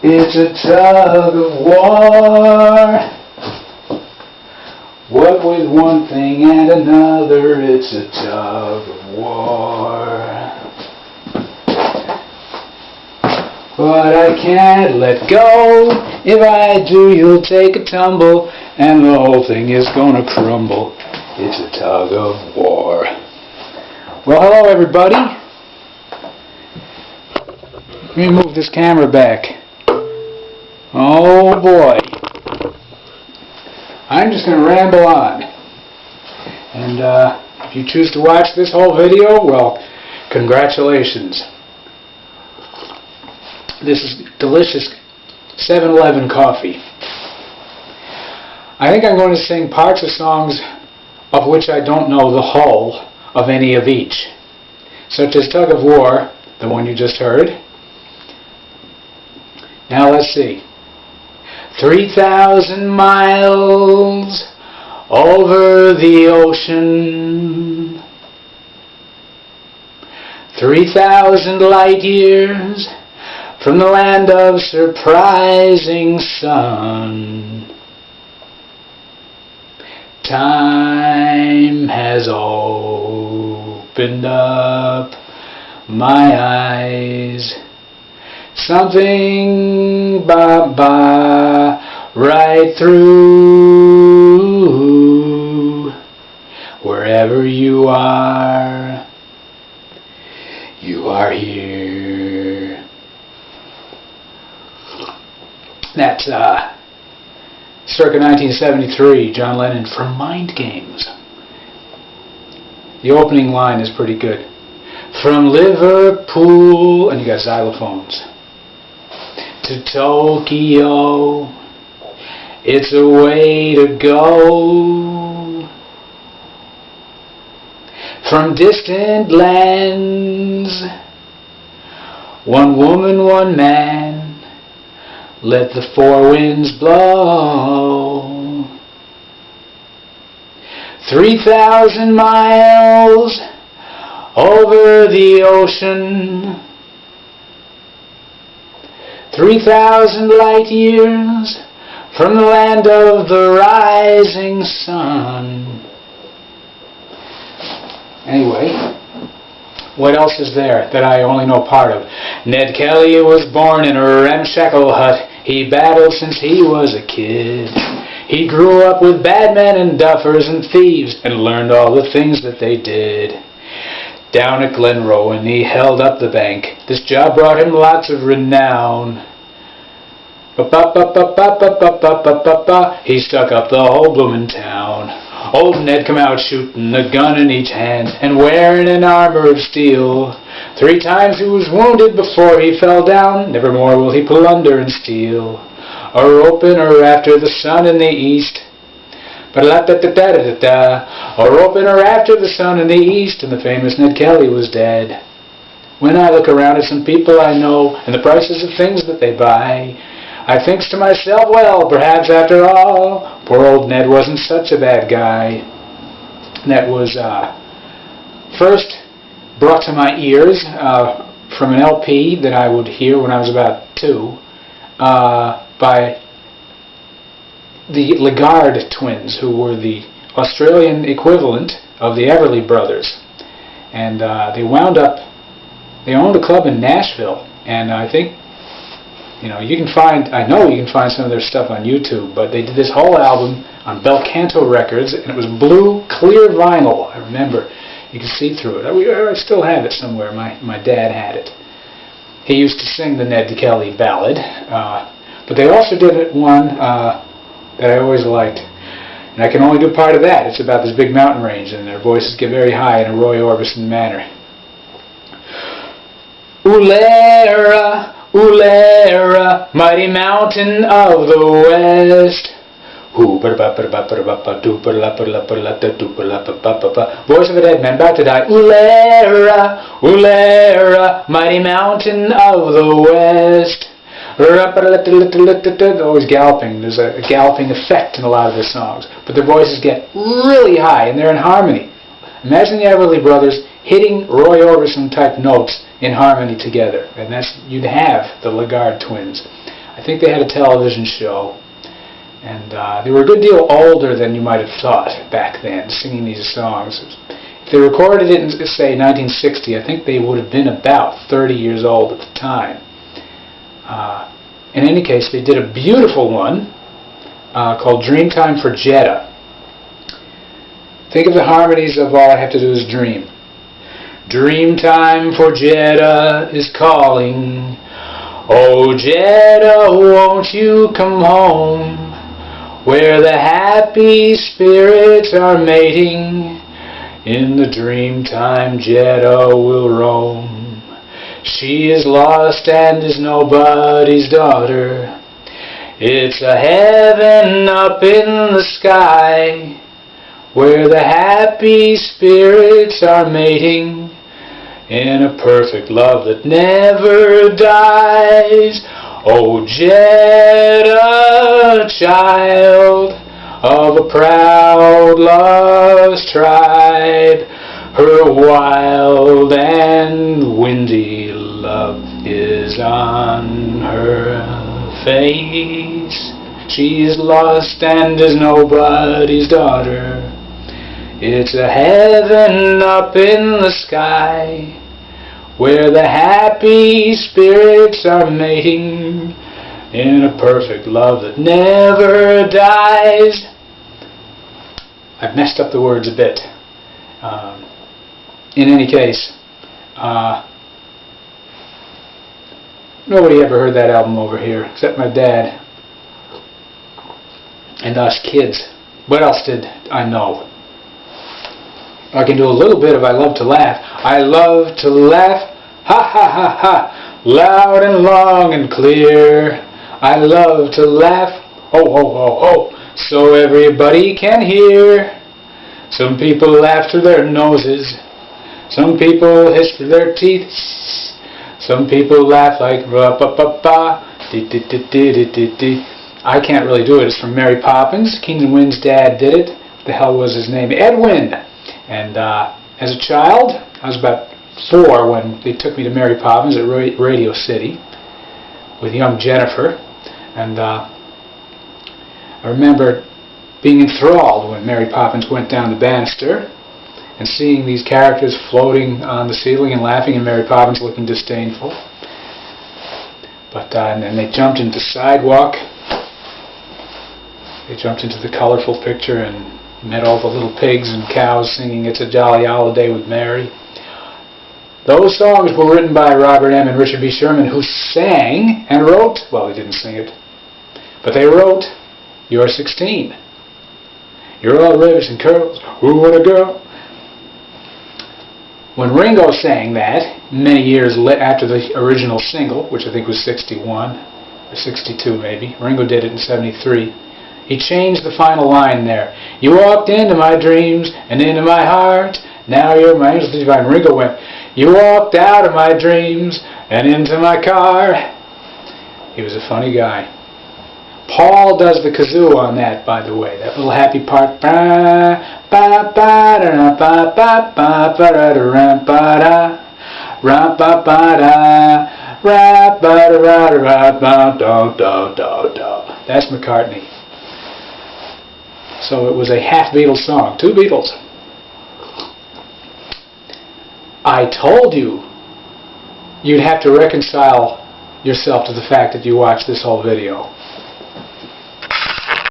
It's a tug of war. What with one thing and another, it's a tug of war. But I can't let go. If I do, you'll take a tumble, and the whole thing is gonna crumble. It's a tug of war. Well, hello everybody. Let me move this camera back. Oh boy. I'm just going to ramble on. And if you choose to watch this whole video, well, congratulations. This is delicious 7-Eleven coffee. I think I'm going to sing parts of songs of which I don't know the whole of any of each, such as Tug of War, the one you just heard. Now let's see. 3,000 miles over the ocean, 3,000 light years from the land of surprising sun. Time has opened up my eyes. Something right through. Wherever you are here. That's circa 1973, John Lennon from Mind Games. The opening line is pretty good. From Liverpool, and you got xylophones, to Tokyo, it's a way to go. From distant lands, one woman, one man, let the four winds blow. 3,000 miles over the ocean, 3,000 light years from the land of the rising sun. Anyway, what else is there that I only know part of? Ned Kelly was born in a ramshackle hut. He battled since he was a kid. He grew up with bad men and duffers and thieves and learned all the things that they did. Down at Glenrowan he held up the bank. This job brought him lots of renown. He stuck up the whole bloomin' town. Old Ned come out shooting, a gun in each hand, and wearing an armor of steel. 3 times he was wounded before he fell down. Nevermore will he plunder and steal. A rope in a rafter, the sun in the east. A rope in a rafter, the sun in the east, and the famous Ned Kelly was dead. When I look around at some people I know, and the prices of things that they buy, I thinks to myself, well, perhaps after all, poor old Ned wasn't such a bad guy. That was first brought to my ears from an LP that I would hear when I was about 2 by the LeGarde Twins, who were the Australian equivalent of the Everly Brothers. And they owned a club in Nashville, and I think, I know you can find some of their stuff on YouTube, but they did this whole album on Belcanto Records, and it was blue, clear vinyl. I remember. You can see through it. I still have it somewhere. My dad had it. He used to sing the Ned Kelly ballad, but they also did one that I always liked, and I can only do part of that. It's about this big mountain range, and their voices get very high in a Roy Orbison manner. Oolera, Oolera, mighty mountain of the west. Voice of a dead man about to die. Oolera, Oolera, mighty mountain of the west. Always galloping. There's a galloping effect in a lot of their songs, but their voices get really high and they're in harmony. Imagine the Everly Brothers hitting Roy Orbison type notes in harmony together, and you'd have the LeGarde Twins. I think they had a television show. And they were a good deal older than you might have thought back then, singing these songs. If they recorded it in, say, 1960, I think they would have been about 30 years old at the time. In any case, they did a beautiful one called Dreamtime For Jedda. Think of the harmonies of All I Have to Do Is Dream. Dreamtime for Jedda is calling. Oh, Jedda, won't you come home? Where the happy spirits are mating. In the dreamtime Jedda will roam. She is lost and is nobody's daughter. It's a heaven up in the sky, where the happy spirits are mating, in a perfect love that never dies. Oh, Jedda, child of a proud lost tribe, her wild and windy love is on her face. She's lost and is nobody's daughter. It's a heaven up in the sky, where the happy spirits are mating, in a perfect love that never dies. I've messed up the words a bit. In any case, nobody ever heard that album over here, except my dad and us kids. What else did I know? I can do a little bit of I Love to Laugh. I love to laugh, ha ha ha ha, loud and long and clear. I love to laugh, ho ho ho ho, so everybody can hear. Some people laugh through their noses. Some people hiss through their teeth. Some people laugh like ra-pa-pa-pa, dee-dee-dee-dee-dee-dee. I can't really do it. It's from Mary Poppins. Keenan Wynn's dad did it. What the hell was his name? Edwin. And as a child, I was about 4 when they took me to Mary Poppins at Radio City with young Jennifer. And I remember being enthralled when Mary Poppins went down the banister and seeing these characters floating on the ceiling and laughing, and Mary Poppins looking disdainful. But and then they jumped into the sidewalk. They jumped into the colorful picture and met all the little pigs and cows singing It's a Jolly Holiday with Mary. Those songs were written by Robert M. and Richard B. Sherman, who sang and wrote, well, they didn't sing it, but they wrote You're 16. You're all rivers and curls. Ooh, what a girl. When Ringo sang that, many years after the original single, which I think was 61, or 62 maybe, Ringo did it in 73, he changed the final line there. You walked into my dreams and into my heart. Now you're my angel divine. Ringo went, you walked out of my dreams and into my car. He was a funny guy. Paul does the kazoo on that, by the way. That little happy part. That's McCartney. So it was a half Beatles song. 2 Beatles. I told you you'd have to reconcile yourself to the fact that you watched this whole video.